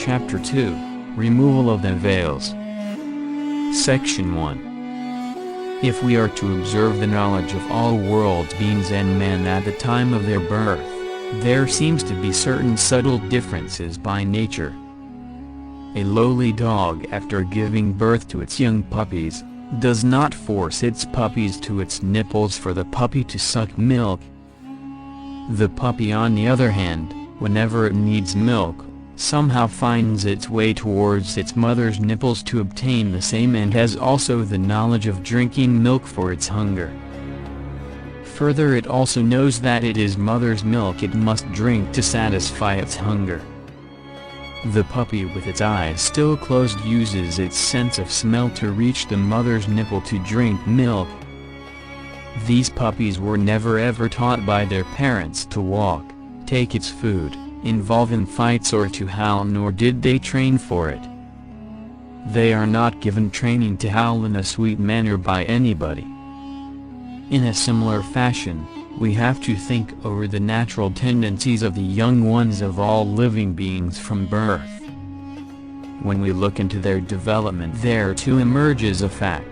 Chapter 2, Removal of the Veils. Section 1. If we are to observe the knowledge of all world beings and men at the time of their birth, there seems to be certain subtle differences by nature. A lowly dog, after giving birth to its young puppies, does not force its puppies to its nipples for the puppy to suck milk. The puppy, on the other hand, whenever it needs milk, somehow finds its way towards its mother's nipples to obtain the same, and has also the knowledge of drinking milk for its hunger. Further, it also knows that it is mother's milk it must drink to satisfy its hunger. The puppy, with its eyes still closed, uses its sense of smell to reach the mother's nipple to drink milk. These puppies were never ever taught by their parents to walk, take its food, involve in fights, or to howl, nor did they train for it. They are not given training to howl in a sweet manner by anybody. In a similar fashion, we have to think over the natural tendencies of the young ones of all living beings from birth. When we look into their development, there too emerges a fact.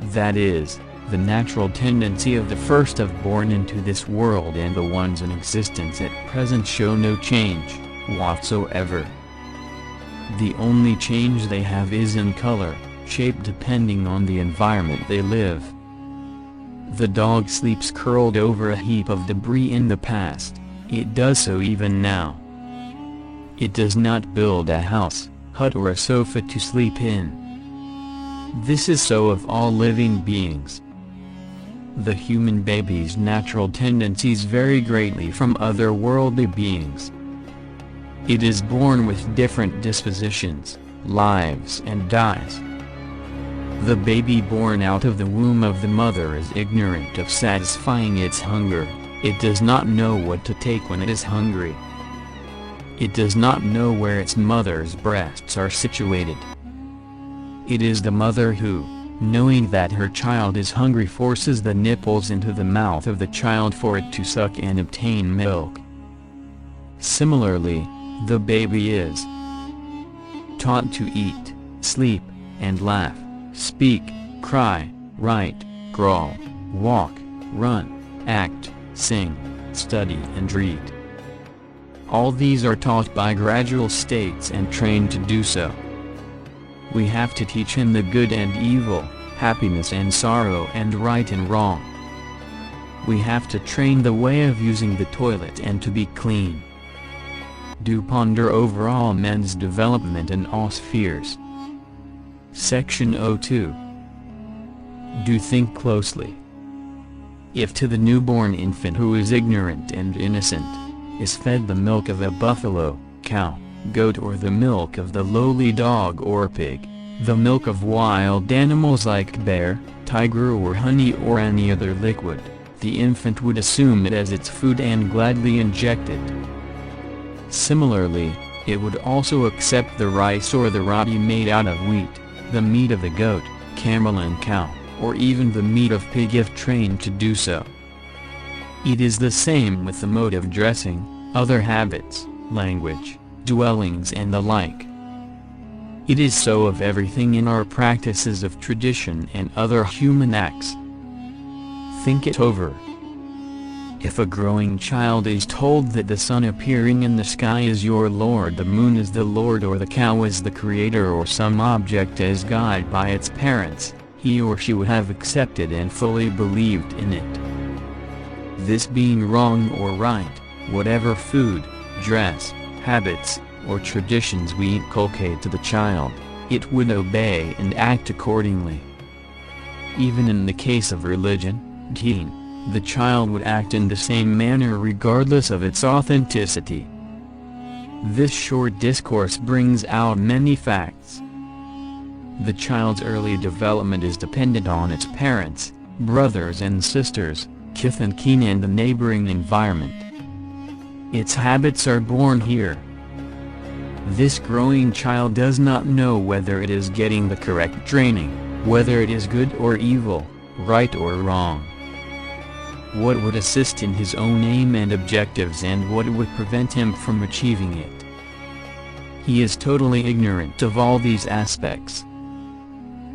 That is, the natural tendency of the first of born into this world and the ones in existence at present show no change whatsoever. The only change they have is in color, shape, depending on the environment they live. The dog sleeps curled over a heap of debris in the past. It does so even now. It does not build a house, hut, or a sofa to sleep in. This is so of all living beings. The human baby's natural tendencies vary greatly from other worldly beings. It is born with different dispositions, lives, and dies. The baby born out of the womb of the mother is ignorant of satisfying its hunger. It does not know what to take when it is hungry. It does not know where its mother's breasts are situated. It is the mother who, knowing that her child is hungry, forces the nipples into the mouth of the child for it to suck and obtain milk. Similarly, the baby is taught to eat, sleep, and laugh, speak, cry, write, crawl, walk, run, act, sing, study, and read. All these are taught by gradual states and trained to do so. We have to teach him the good and evil, happiness and sorrow, and right and wrong. We have to train the way of using the toilet and to be clean. Do ponder over all men's development in all spheres. Section 02. Do think closely. If to the newborn infant who is ignorant and innocent, is fed the milk of a buffalo, cow, goat, or the milk of the lowly dog or pig, the milk of wild animals like bear, tiger, or honey, or any other liquid, the infant would assume it as its food and gladly inject it. Similarly, it would also accept the rice or the roti made out of wheat, the meat of the goat, camel, and cow, or even the meat of pig if trained to do so. It is the same with the mode of dressing, other habits, language, dwellings, and the like. It is so of everything in our practices of tradition and other human acts. Think it over. If a growing child is told that the sun appearing in the sky is your Lord, the moon is the Lord, or the cow is the creator, or some object as God by its parents, he or she would have accepted and fully believed in it. This being wrong or right, whatever food, dress, habits, or traditions we inculcate to the child, it would obey and act accordingly. Even in the case of religion, deen, the child would act in the same manner regardless of its authenticity. This short discourse brings out many facts. The child's early development is dependent on its parents, brothers and sisters, kith and kin, and the neighboring environment. Its habits are born here. This growing child does not know whether it is getting the correct training, whether it is good or evil, right or wrong, what would assist in his own aim and objectives, and what would prevent him from achieving it. he is totally ignorant of all these aspects.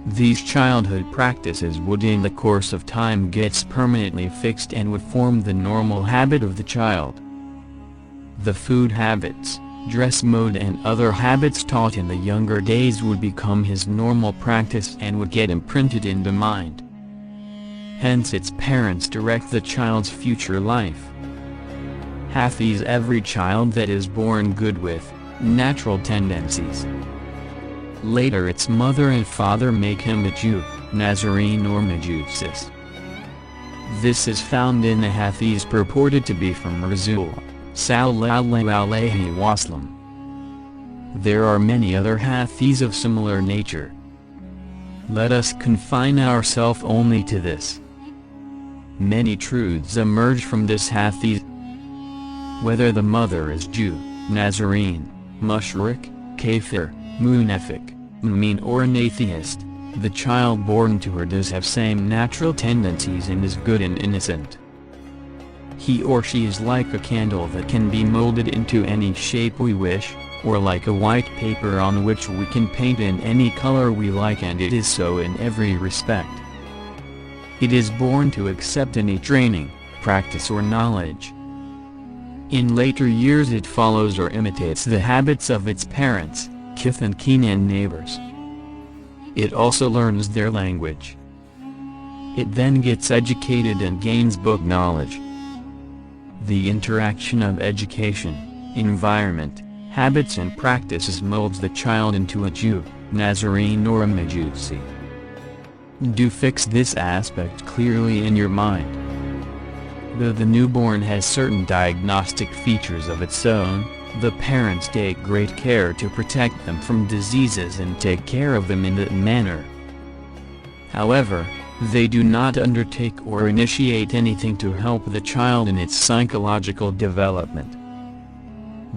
These childhood practices would in the course of time gets permanently fixed and would form the normal habit of the child. The food habits, dress mode and other habits taught in the younger days would become his normal practice and would get imprinted in the mind. Hence its parents direct the child's future life. Hathees every child that is born good with natural tendencies. Later its mother and father make him a Jew, Nazarene or Majusis. This is found in the Hathees purported to be from Rasul sallallahu alayhi wasallam. There are many other Hathees of similar nature. Let us confine ourselves only to this. Many truths emerge from this Hathees. Whether the mother is Jew, Nazarene, Mushrik, Kafir, Munafiq, Mu'min or an atheist, the child born to her does have same natural tendencies and is good and innocent. He or she is like a candle that can be molded into any shape we wish, or like a white paper on which we can paint in any color we like, and it is so in every respect. It is born to accept any training, practice or knowledge. In later years it follows or imitates the habits of its parents, kith and kin and neighbors. It also learns their language. It then gets educated and gains book knowledge. The interaction of education, environment, habits and practices molds the child into a Jew, Nazarene or a Majusi. Do fix this aspect clearly in your mind. Though the newborn has certain diagnostic features of its own, the parents take great care to protect them from diseases and take care of them in that manner. However, they do not undertake or initiate anything to help the child in its psychological development.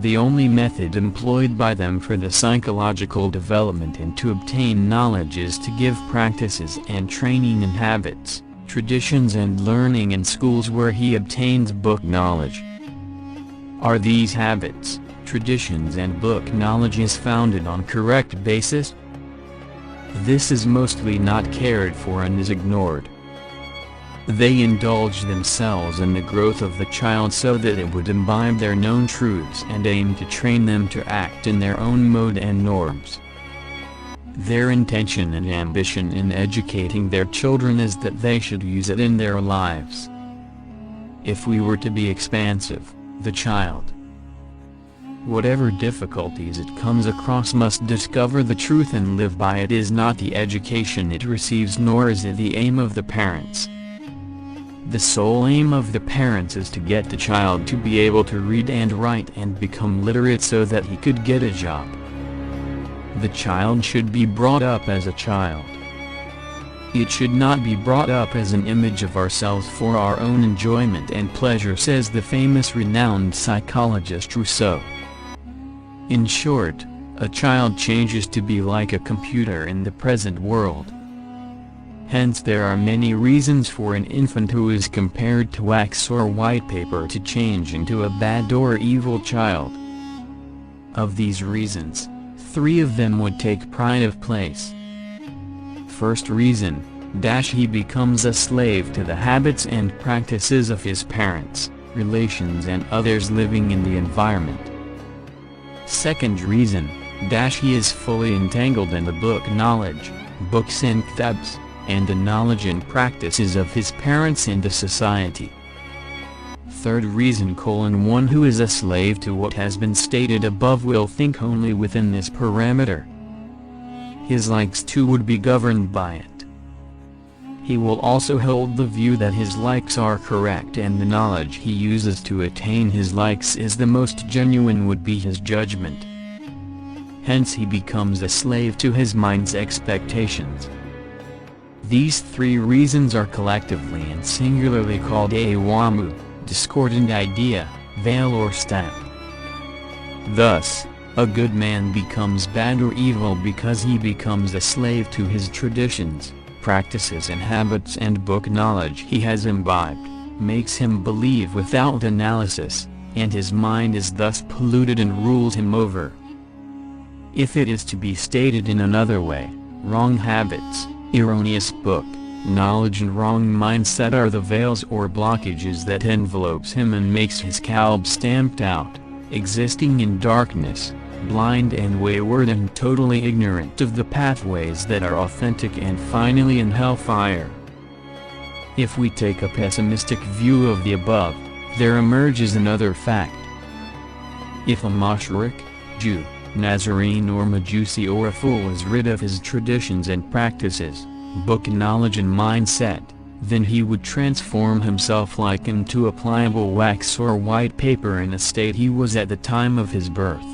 The only method employed by them for the psychological development and to obtain knowledge is to give practices and training in habits, traditions and learning in schools where he obtains book knowledge. Are these habits, traditions and book knowledge is founded on correct basis? This is mostly not cared for and is ignored. They indulge themselves in the growth of the child so that it would imbibe their known truths and aim to train them to act in their own mode and norms. Their intention and ambition in educating their children is that they should use it in their lives. If we were to be expansive, the child, whatever difficulties it comes across, must discover the truth and live by it. Is not the education it receives, nor is it the aim of the parents. The sole aim of the parents is to get the child to be able to read and write and become literate so that he could get a job. The child should be brought up as a child. It should not be brought up as an image of ourselves for our own enjoyment and pleasure, says the famous renowned psychologist Rousseau. In short, a child changes to be like a computer in the present world. Hence there are many reasons for an infant who is compared to wax or white paper to change into a bad or evil child. Of these reasons, 3 of them would take pride of place. First reason, he becomes a slave to the habits and practices of his parents, relations and others living in the environment. Second reason, he is fully entangled in the book knowledge, books and kitabs, and the knowledge and practices of his parents and the society. Third reason, one who is a slave to what has been stated above will think only within this parameter. His likes too would be governed by it. He will also hold the view that his likes are correct and the knowledge he uses to attain his likes is the most genuine, would be his judgment. Hence he becomes a slave to his mind's expectations. These 3 reasons are collectively and singularly called a wamu, discordant idea, veil or stamp. Thus, a good man becomes bad or evil because he becomes a slave to his traditions, practices and habits, and book knowledge he has imbibed, makes him believe without analysis, and his mind is thus polluted and rules him over. If it is to be stated in another way, wrong habits, erroneous book, knowledge and wrong mindset are the veils or blockages that envelopes him and makes his kalb stamped out, existing in darkness, blind and wayward and totally ignorant of the pathways that are authentic and finally in hellfire. If we take a pessimistic view of the above, there emerges another fact. If a Mashrik, Jew, Nazarene or Majusi or a fool is rid of his traditions and practices, book knowledge and mindset, then he would transform himself like into a pliable wax or white paper in the state he was at the time of his birth.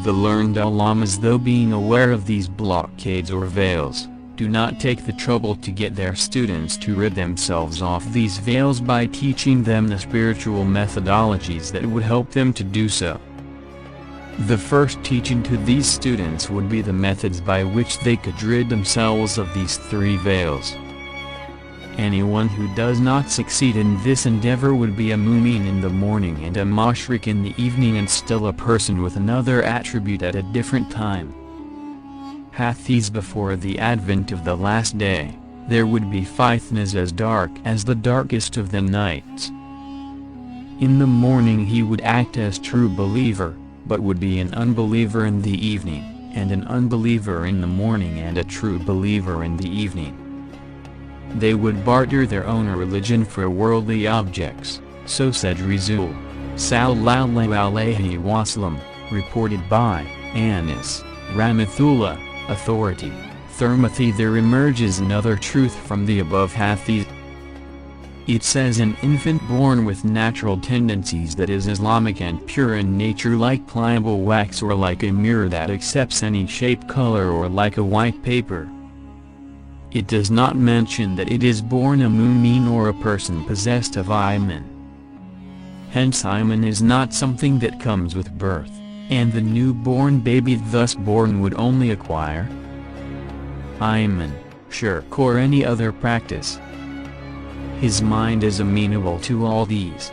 The learned ulamas, though being aware of these blockades or veils, do not take the trouble to get their students to rid themselves of these veils by teaching them the spiritual methodologies that would help them to do so. The first teaching to these students would be the methods by which they could rid themselves of these three veils. Anyone who does not succeed in this endeavor would be a mu'min in the morning and a mashrik in the evening, and still a person with another attribute at a different time. Hathees, before the advent of the last day, there would be fitnas as dark as the darkest of the nights. In the morning he would act as true believer, but would be an unbeliever in the evening, and an unbeliever in the morning and a true believer in the evening. They would barter their own religion for worldly objects, so said Rasul sallallahu alayhi wasallam, reported by Anas, Rahmatullah, authority, Tirmidhi. There emerges another truth from the above Hathees. It says an infant born with natural tendencies that is Islamic and pure in nature, like pliable wax or like a mirror that accepts any shape, color, or like a white paper. It does not mention that it is born a mu'min or a person possessed of Emman. Hence Emman is not something that comes with birth, and the newborn baby thus born would only acquire Emman, shirk or any other practice. His mind is amenable to all these.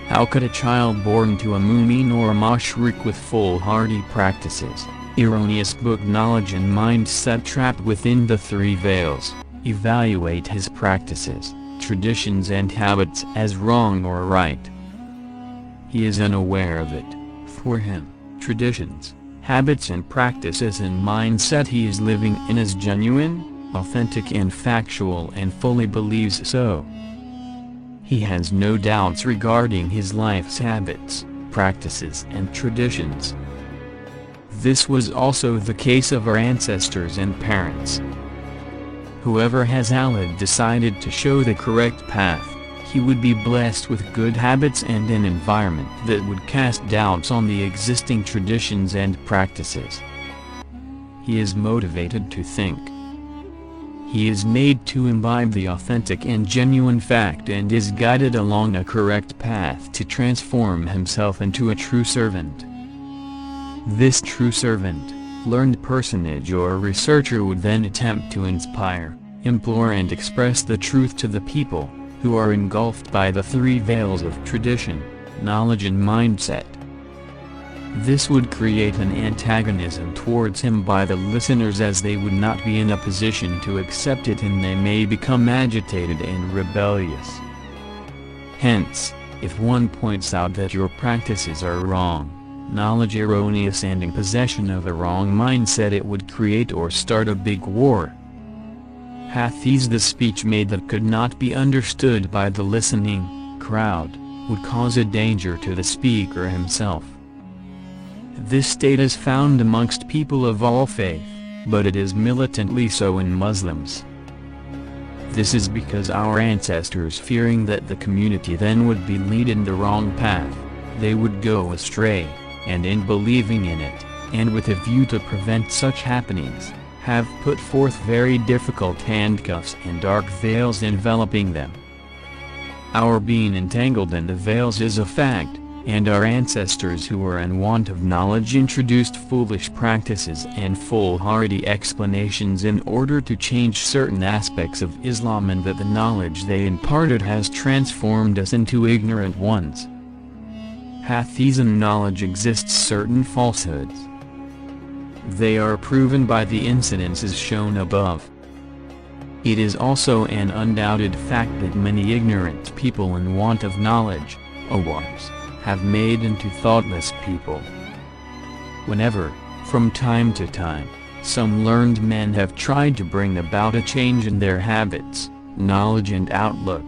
How could a child born to a mu'min or a mashrik with foolhardy practices, erroneous book knowledge and mindset trapped within the three veils, evaluate his practices, traditions and habits as wrong or right? He is unaware of it. For him, traditions, habits and practices and mindset he is living in is genuine, authentic and factual, and fully believes so. He has no doubts regarding his life's habits, practices and traditions. This was also the case of our ancestors and parents. Whoever has Allah decided to show the correct path, he would be blessed with good habits and an environment that would cast doubts on the existing traditions and practices. He is motivated to think. He is made to imbibe the authentic and genuine fact and is guided along a correct path to transform himself into a true servant. This true servant, learned personage or researcher would then attempt to inspire, implore and express the truth to the people, who are engulfed by the three veils of tradition, knowledge and mindset. This would create an antagonism towards him by the listeners, as they would not be in a position to accept it and they may become agitated and rebellious. Hence, if one points out that your practices are wrong, knowledge erroneous and in possession of a wrong mindset, it would create or start a big war. Hathees, the speech made that could not be understood by the listening crowd, would cause a danger to the speaker himself. This state is found amongst people of all faith, but it is militantly so in Muslims. This is because our ancestors, fearing that the community then would be led in the wrong path, they would go astray, and in believing in it, and with a view to prevent such happenings, have put forth very difficult handcuffs and dark veils enveloping them. Our being entangled in the veils is a fact, and our ancestors who were in want of knowledge introduced foolish practices and foolhardy explanations in order to change certain aspects of Islam, and that the knowledge they imparted has transformed us into ignorant ones. Hathees, in knowledge exists certain falsehoods, They are proven by the incidences shown above. It is also an undoubted fact that many ignorant people in want of knowledge, awams, have made into thoughtless people. Whenever, from time to time, some learned men have tried to bring about a change in their habits, knowledge and outlook,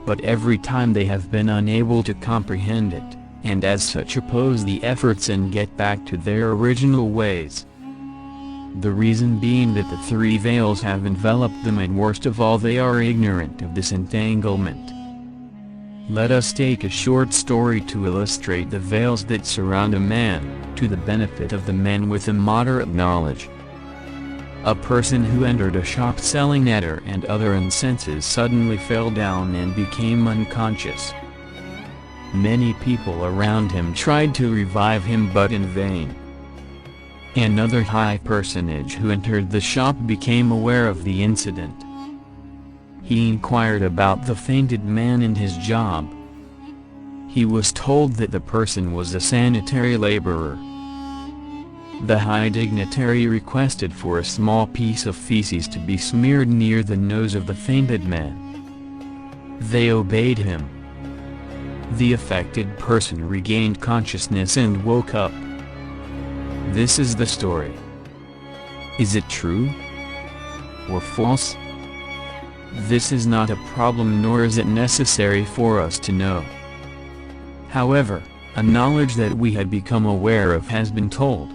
but every time they have been unable to comprehend it, and as such oppose the efforts and get back to their original ways. The reason being that the three veils have enveloped them, and worst of all, they are ignorant of this entanglement. Let us take a short story to illustrate the veils that surround a man, to the benefit of the men with immoderate knowledge. A person who entered a shop selling attar and other incenses suddenly fell down and became unconscious. Many people around him tried to revive him, but in vain. Another high personage who entered the shop became aware of the incident. He inquired about the fainted man and his job. He was told that the person was a sanitary laborer. The high dignitary requested for a small piece of feces to be smeared near the nose of the fainted man. They obeyed him. The affected person regained consciousness and woke up. This is the story. Is it true or false? This is not a problem, nor is it necessary for us to know. However, a knowledge that we had become aware of has been told.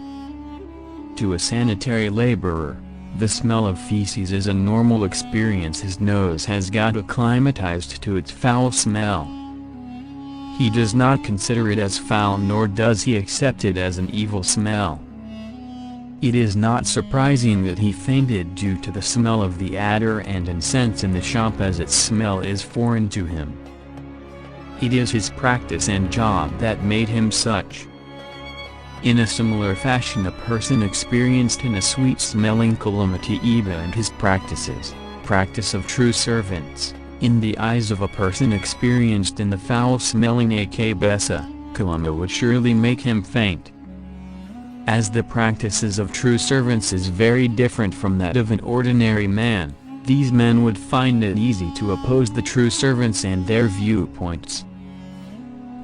To a sanitary laborer, the smell of feces is a normal experience. His nose has got acclimatized to its foul smell. He does not consider it as foul, nor does he accept it as an evil smell. It is not surprising that he fainted due to the smell of the attar and incense in the shop, as its smell is foreign to him. It is his practice and job that made him such. In a similar fashion, a person experienced in a sweet-smelling Colombo and his practice of true servants, in the eyes of a person experienced in the foul-smelling Colombo would surely make him faint. As the practices of true servants is very different from that of an ordinary man, these men would find it easy to oppose the true servants and their viewpoints.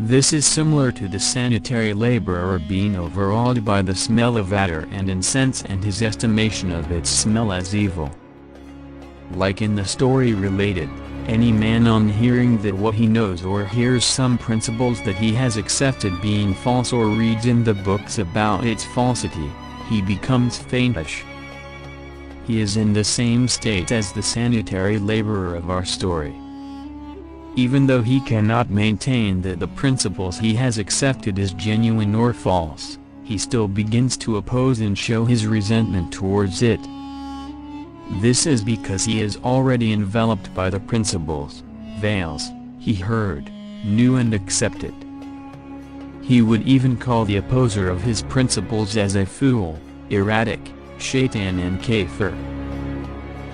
This is similar to the sanitary laborer being overawed by the smell of attar and incense and his estimation of its smell as evil. Like in the story related, any man on hearing that what he knows or hears some principles that he has accepted being false, or reads in the books about its falsity, he becomes faintish. He is in the same state as the sanitary laborer of our story. Even though he cannot maintain that the principles he has accepted is genuine or false, he still begins to oppose and show his resentment towards it. This is because he is already enveloped by the principles, veils, he heard, knew and accepted. He would even call the opposer of his principles as a fool, erratic, shaitan and kafir.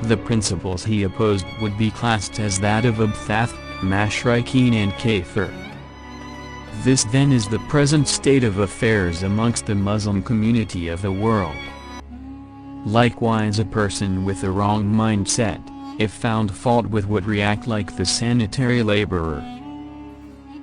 The principles he opposed would be classed as that of Murthath, Mushrikeen and kafir. This then is the present state of affairs amongst the Muslim community of the world. Likewise, a person with a wrong mindset, if found fault with, would react like the sanitary laborer.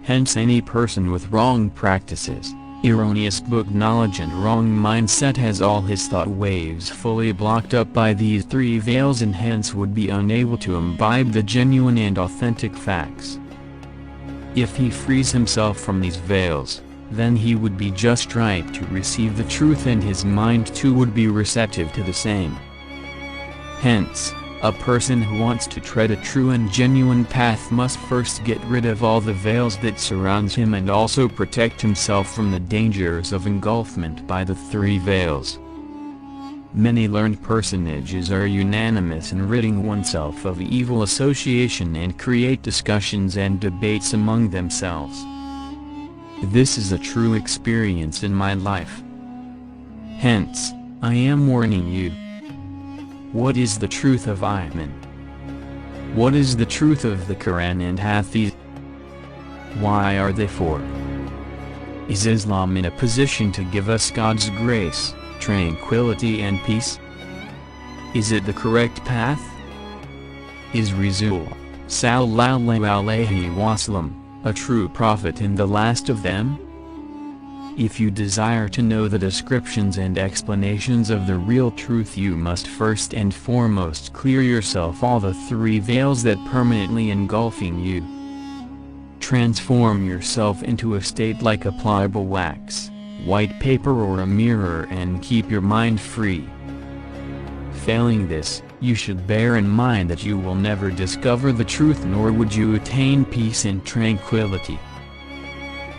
Hence, any person with wrong practices, erroneous book knowledge and wrong mindset has all his thought waves fully blocked up by these three veils, and hence would be unable to imbibe the genuine and authentic facts. If he frees himself from these veils, then he would be just right to receive the truth, and his mind too would be receptive to the same. Hence, a person who wants to tread a true and genuine path must first get rid of all the veils that surrounds him, and also protect himself from the dangers of engulfment by the three veils. Many learned personages are unanimous in ridding oneself of evil association and create discussions and debates among themselves. This is a true experience in my life. Hence, I am warning you. What is the truth of Emman? What is the truth of the Quran and Hathees? Why are they for? Is Islam in a position to give us God's grace, tranquility and peace? Is it the correct path? Is Rasul sallallahu alayhi wasallam a true prophet and the last of them? If you desire to know the descriptions and explanations of the real truth, you must first and foremost clear yourself all the three veils that permanently engulfing you. Transform yourself into a state like a pliable wax, white paper or a mirror, and keep your mind free. Failing this, you should bear in mind that you will never discover the truth, nor would you attain peace and tranquility.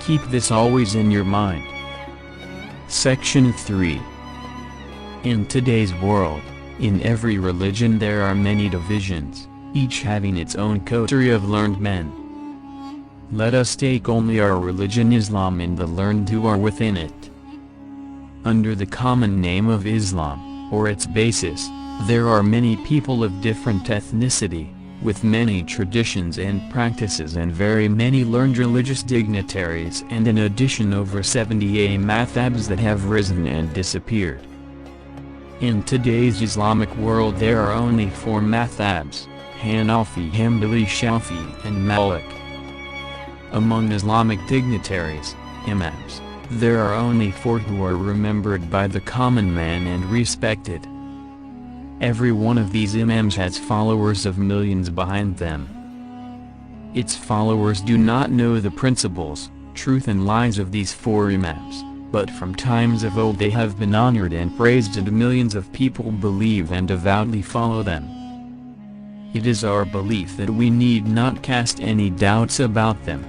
Keep this always in your mind. Section 3. In today's world, in every religion there are many divisions, each having its own coterie of learned men. Let us take only our religion Islam and the learned who are within it. Under the common name of Islam, or its basis, there are many people of different ethnicity, with many traditions and practices and very many learned religious dignitaries, and in addition over 70 madhabs that have risen and disappeared. In today's Islamic world there are only 4 madhabs, Hanafi, Hanbali, Shafi and Malik. Among Islamic dignitaries, imams, there are only 4 who are remembered by the common man and respected. Every one of these imams has followers of millions behind them. Its followers do not know the principles, truth and lies of these 4 imams, but from times of old they have been honored and praised, and millions of people believe and devoutly follow them. It is our belief that we need not cast any doubts about them.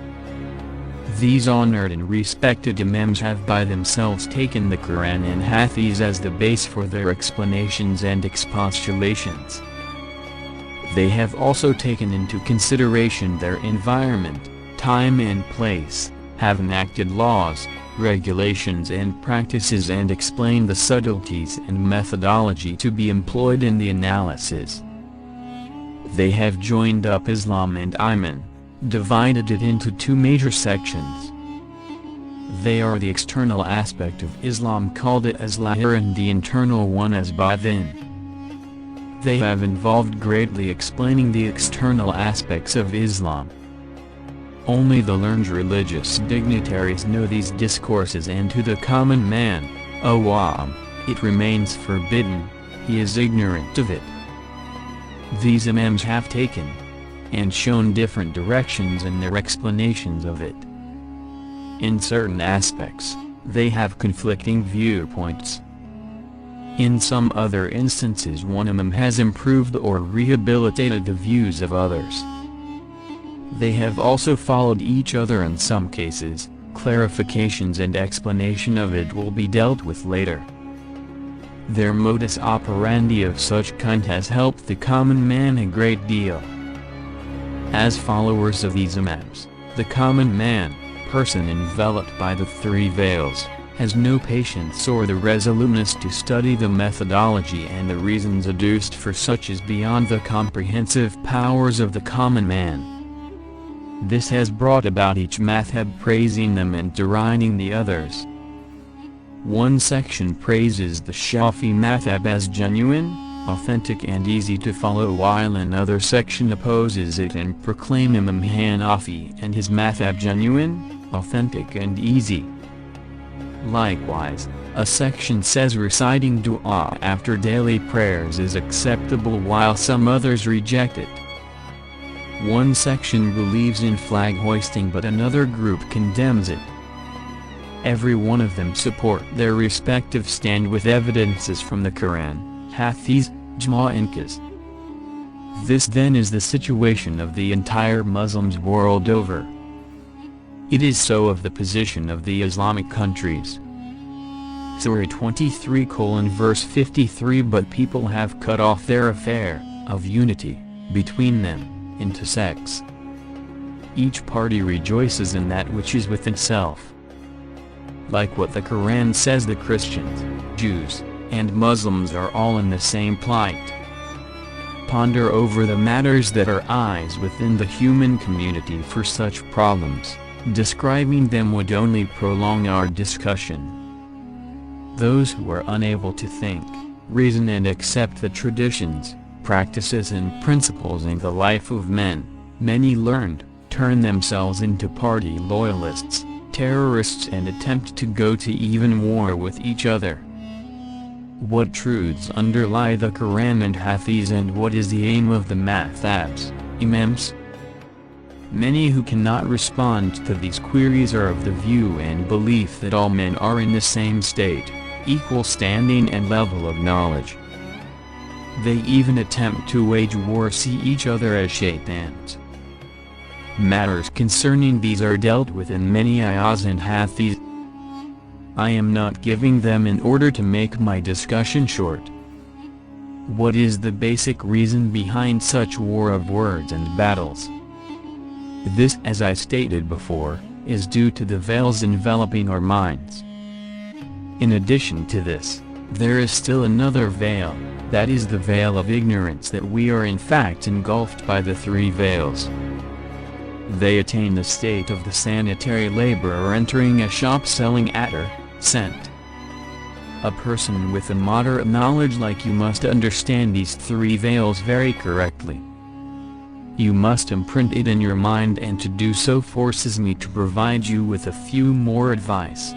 These honored and respected imams have by themselves taken the Quran and Hathees as the base for their explanations and expostulations. They have also taken into consideration their environment, time and place, have enacted laws, regulations and practices, and explained the subtleties and methodology to be employed in the analysis. They have joined up Islam and Iman, divided it into 2 major sections. They are the external aspect of Islam, called it as Lahir, and the internal one as Batin. They have involved greatly explaining the external aspects of Islam. Only the learned religious dignitaries know these discourses, and to the common man, awam, it remains forbidden, he is ignorant of it. These imams have taken and shown different directions in their explanations of it. In certain aspects, they have conflicting viewpoints. In some other instances one imam has improved or rehabilitated the views of others. They have also followed each other in some cases. Clarifications and explanation of it will be dealt with later. Their modus operandi of such kind has helped the common man a great deal. As followers of these imams, the common man, person enveloped by the 3 veils, has no patience or the resoluteness to study the methodology and the reasons adduced for such is beyond the comprehensive powers of the common man. This has brought about each madhab praising them and deriding the others. One section praises the Shafi madhab as genuine, authentic and easy to follow, while another section opposes it and proclaim Imam Hanafi and his madhab genuine, authentic and easy. Likewise, a section says reciting dua after daily prayers is acceptable, while some others reject it. One section believes in flag hoisting, but another group condemns it. Every one of them support their respective stand with evidences from the Quran, Hathees, Ijma and Qiyas. This then is the situation of the entire Muslims world over. It is so of the position of the Islamic countries. Surah 23 verse 53. But people have cut off their affair of unity between them into sects. Each party rejoices in that which is within itself. Like what the Quran says, the Christians, Jews, and Muslims are all in the same plight. Ponder over the matters that arise within the human community for such problems. Describing them would only prolong our discussion. those who are unable to think, reason and accept the traditions, practices and principles in the life of men, many learned, turn themselves into party loyalists, terrorists and attempt to go to even war with each other. What truths underlie the Quran and Hathees, and what is the aim of the Murthaths, Imams? Many who cannot respond to these queries are of the view and belief that all men are in the same state, equal standing and level of knowledge. They even attempt to wage war, see each other as shaitans. Matters concerning these are dealt with in many ayahs and Hathees. I am not giving them in order to make my discussion short. What is the basic reason behind such war of words and battles? This, as I stated before, is due to the veils enveloping our minds. In addition to this, there is still another veil, that is the veil of ignorance, that we are in fact engulfed by the three veils. They attain the state of the sanitary laborer entering a shop selling attar, scent. A person with a moderate knowledge like you must understand these three veils very correctly. You must imprint it in your mind, and to do so forces me to provide you with a few more advice.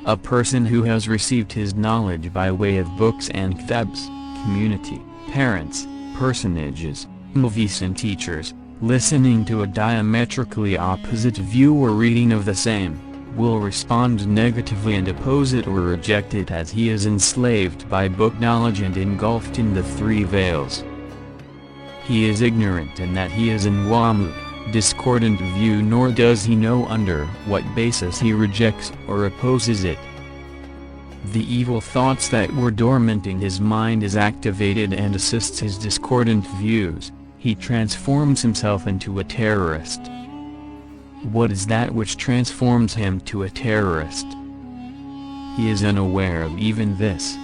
A person who has received his knowledge by way of books and kitabs, community, parents, personages, movies and teachers, listening to a diametrically opposite view or reading of the same, will respond negatively and oppose it or reject it, as he is enslaved by book knowledge and engulfed in the three veils. He is ignorant in that he is in wamu, discordant view, nor does he know under what basis he rejects or opposes it. The evil thoughts that were dormant in his mind is activated and assists his discordant views. He transforms himself into a terrorist. What is that which transforms him to a terrorist? He is unaware of even this.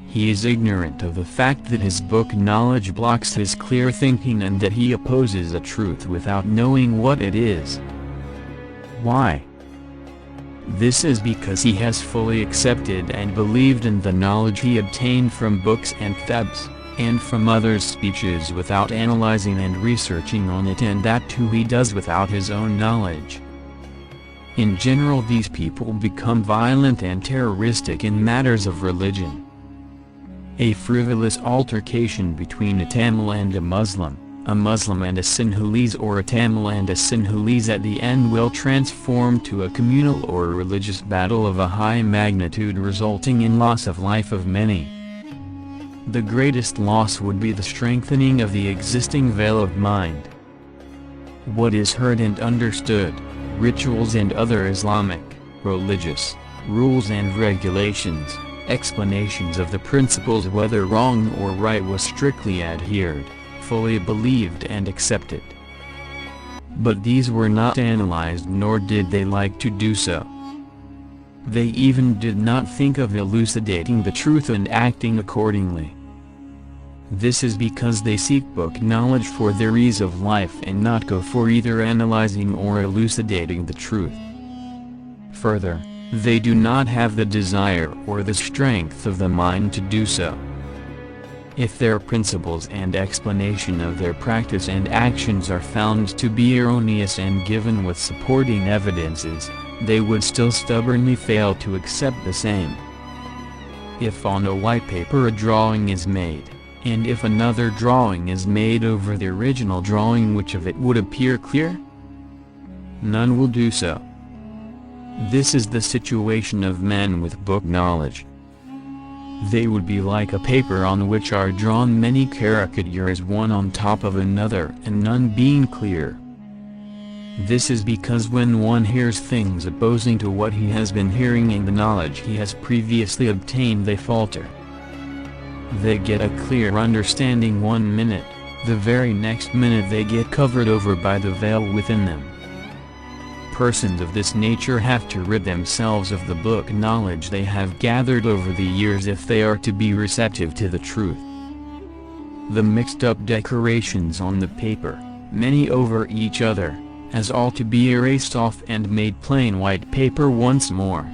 He is ignorant of the fact that his book knowledge blocks his clear thinking, and that he opposes a truth without knowing what it is. Why? This is because he has fully accepted and believed in the knowledge he obtained from books and kitabs, and from others' speeches without analyzing and researching on it, and that too he does without his own knowledge. In general, these people become violent and terroristic in matters of religion. A frivolous altercation between a Tamil and a Muslim and a Sinhalese, or a Tamil and a Sinhalese at the end, will transform to a communal or religious battle of a high magnitude, resulting in loss of life of many. The greatest loss would be the strengthening of the existing veil of mind. What is heard and understood, rituals and other Islamic, religious, rules and regulations, explanations of the principles whether wrong or right, was strictly adhered, fully believed and accepted. But these were not analyzed, nor did they like to do so. They even did not think of elucidating the truth and acting accordingly. This is because they seek book knowledge for their ease of life and not go for either analyzing or elucidating the truth. Further, they do not have the desire or the strength of the mind to do so. If their principles and explanation of their practice and actions are found to be erroneous and given with supporting evidences, they would still stubbornly fail to accept the same. If on a white paper a drawing is made, and if another drawing is made over the original drawing, which of it would appear clear? None will do so. This is the situation of men with book knowledge. They would be like a paper on which are drawn many caricatures, one on top of another, and none being clear. This is because when one hears things opposing to what he has been hearing and the knowledge he has previously obtained, they falter. They get a clear understanding 1 minute, the very next minute they get covered over by the veil within them. Persons of this nature have to rid themselves of the book knowledge they have gathered over the years if they are to be receptive to the truth. The mixed up decorations on the paper, many over each other, has all to be erased off and made plain white paper once more.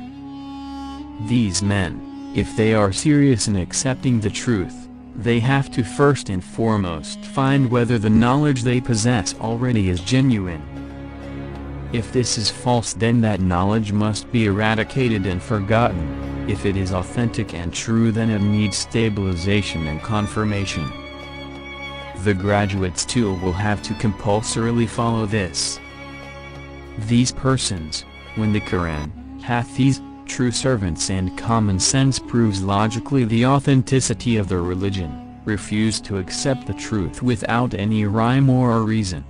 These men, if they are serious in accepting the truth, they have to first and foremost find whether the knowledge they possess already is genuine. If this is false, then that knowledge must be eradicated and forgotten. If it is authentic and true, then it needs stabilization and confirmation. The graduates too will have to compulsorily follow this. These persons, when the Quran, Hathees, true servants and common sense proves logically the authenticity of their religion, refuse to accept the truth without any rhyme or reason.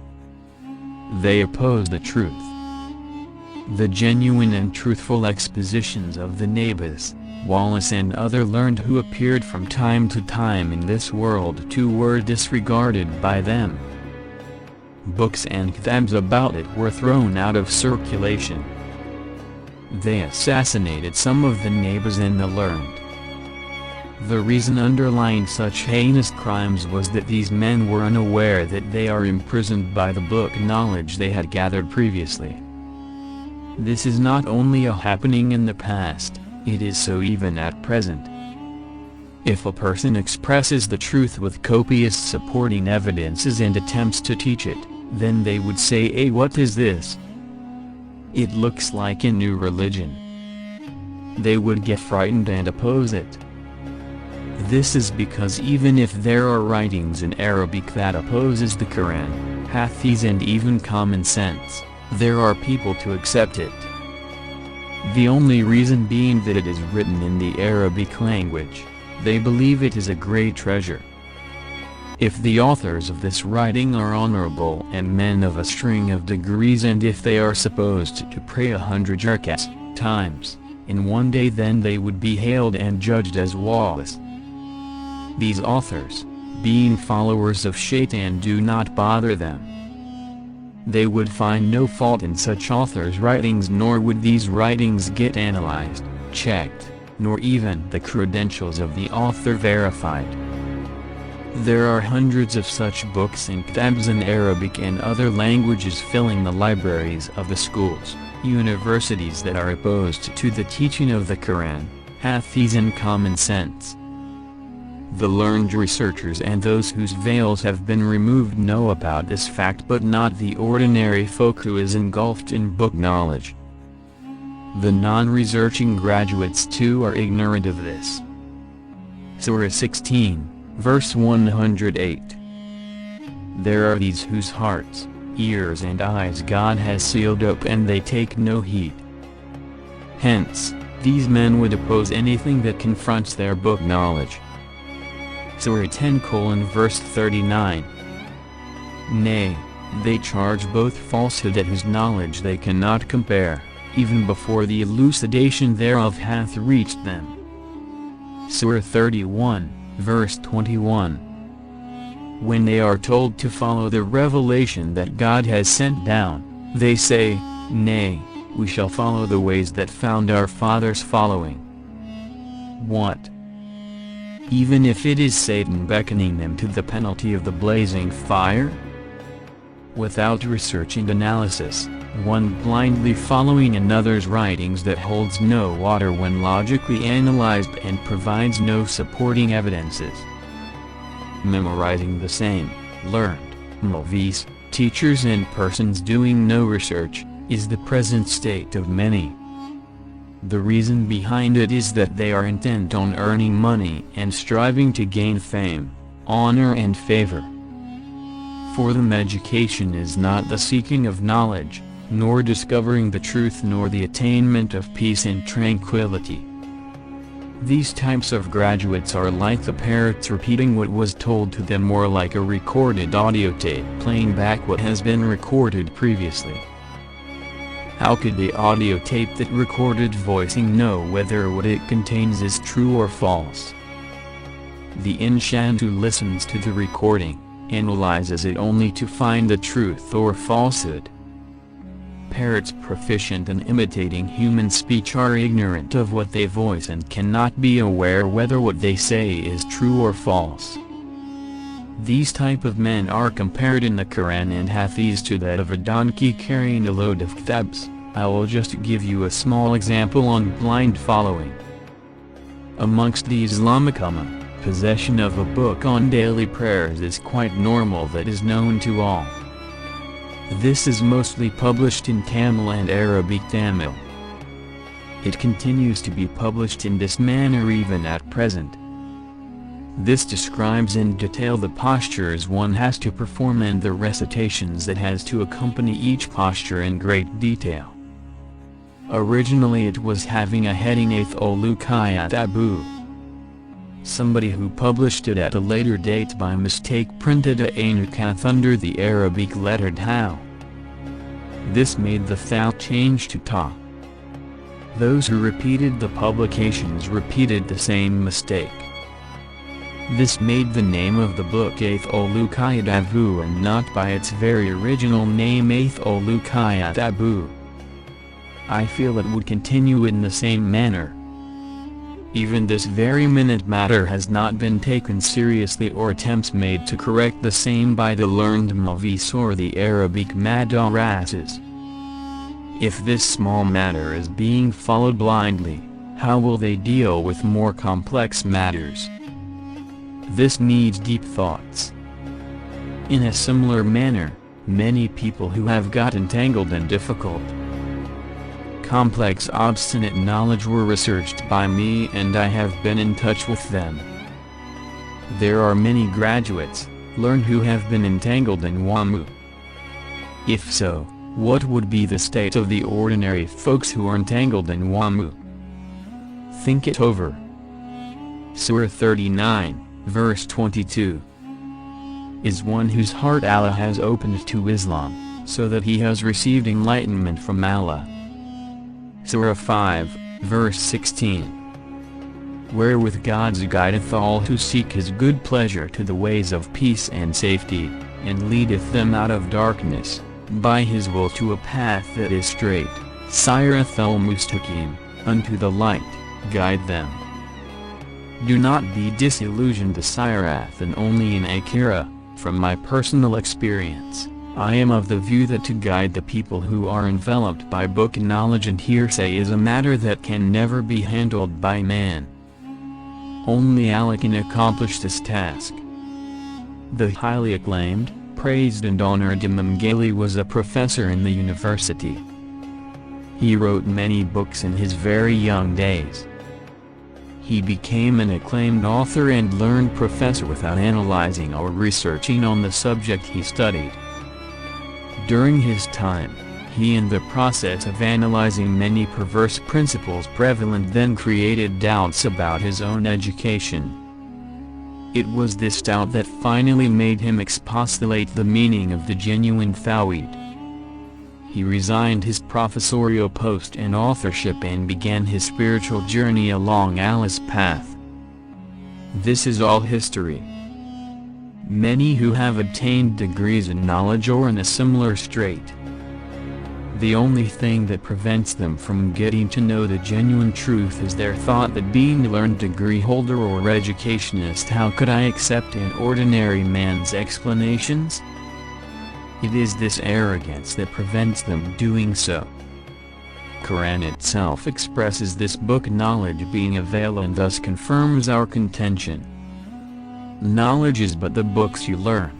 They oppose the truth. The genuine and truthful expositions of the Nabis, Wallace and other learned who appeared from time to time in this world too were disregarded by them. Books and kitabs about it were thrown out of circulation. They assassinated some of the Nabis and the learned. The reason underlying such heinous crimes was that these men were unaware that they are imprisoned by the book knowledge they had gathered previously. This is not only a happening in the past, it is so even at present. If a person expresses the truth with copious supporting evidences and attempts to teach it, then they would say, what is this? It looks like a new religion. They would get frightened and oppose it. This is because even if there are writings in Arabic that opposes the Quran, Hathees and even common sense, there are people to accept it. The only reason being that it is written in the Arabic language, they believe it is a great treasure. If the authors of this writing are honorable and men of a string of degrees, and if they are supposed to pray 100 rakats times in one day, then they would be hailed and judged as lawless. These authors, being followers of Shaitan, do not bother them. They would find no fault in such authors' writings, nor would these writings get analyzed, checked, nor even the credentials of the author verified. There are hundreds of such books and kitabs in Arabic and other languages filling the libraries of the schools, universities that are opposed to the teaching of the Quran, Hathees and common sense. The learned researchers and those whose veils have been removed know about this fact, but not the ordinary folk who is engulfed in book knowledge. The non-researching graduates too are ignorant of this. Surah 16, verse 108. There are these whose hearts, ears and eyes God has sealed up, and they take no heed. Hence, these men would oppose anything that confronts their book knowledge. Surah 10, verse 39. Nay, they charge both falsehood at whose knowledge they cannot compare, even before the elucidation thereof hath reached them. Surah 31, verse 21. When they are told to follow the revelation that God has sent down, they say, Nay, we shall follow the ways that found our fathers following. What? Even if it is Satan beckoning them to the penalty of the blazing fire? Without research and analysis, one blindly following another's writings that holds no water when logically analyzed and provides no supporting evidences. Memorizing the same, learned, Mulvis, teachers and persons doing no research, is the present state of many. The reason behind it is that they are intent on earning money and striving to gain fame, honor and favor. For them education is not the seeking of knowledge, nor discovering the truth, nor the attainment of peace and tranquility. These types of graduates are like the parrots repeating what was told to them, or like a recorded audio tape playing back what has been recorded previously. How could the audio tape that recorded voicing know whether what it contains is true or false? The insan who listens to the recording, analyzes it only to find the truth or falsehood. Parrots proficient in imitating human speech are ignorant of what they voice and cannot be aware whether what they say is true or false. These type of men are compared in the Quran and Hathees to that of a donkey carrying a load of kitabs. I will just give you a small example on blind following. Amongst the Islamic Ummah, possession of a book on daily prayers is quite normal that is known to all. This is mostly published in Tamil and Arabic Tamil. It continues to be published in this manner even at present. This describes in detail the postures one has to perform and the recitations that has to accompany each posture in great detail. Originally it was having a heading Ath-ul-Lukayat Abu. Somebody who published it at a later date by mistake printed a Anukath under the Arabic lettered How. This made the Thal change to Ta. Those who repeated the publications repeated the same mistake. This made the name of the book Ath-ul-Lukayat Abu and not by its very original name Ath-ul-Lukayat Abu. I feel it would continue in the same manner. Even this very minute matter has not been taken seriously or attempts made to correct the same by the learned Mavis or the Arabic Madarases. If this small matter is being followed blindly, how will they deal with more complex matters? This needs deep thoughts. In a similar manner, many people who have got entangled in difficult, complex obstinate knowledge were researched by me and I have been in touch with them. There are many graduates, learned who have been entangled in Wamu. If so, what would be the state of the ordinary folks who are entangled in Wamu? Think it over. Surah 39, verse 22. Is one whose heart Allah has opened to Islam, so that he has received enlightenment from Allah. Surah 5, verse 16. Wherewith God's guideth all who seek his good pleasure to the ways of peace and safety, and leadeth them out of darkness, by his will to a path that is straight, Sirath al-Mustaqim, unto the light, guide them. Do not be disillusioned to Sirath and only in Akira. From my personal experience, I am of the view that to guide the people who are enveloped by book knowledge and hearsay is a matter that can never be handled by man. Only Allah can accomplish this task. The highly acclaimed, praised and honored Imam Ghali was a professor in the university. He wrote many books in his very young days. He became an acclaimed author and learned professor without analyzing or researching on the subject he studied. During his time, he in the process of analyzing many perverse principles prevalent then created doubts about his own education. It was this doubt that finally made him expostulate the meaning of the genuine Tawhid. He resigned his professorial post and authorship and began his spiritual journey along Allah's path. This is all history. Many who have obtained degrees in knowledge or in a similar strait, the only thing that prevents them from getting to know the genuine truth is their thought that being a learned degree holder or educationist, how could I accept an ordinary man's explanations? It is this arrogance that prevents them doing so. Quran itself expresses this book knowledge being a veil and thus confirms our contention. Knowledge is but the books you learn.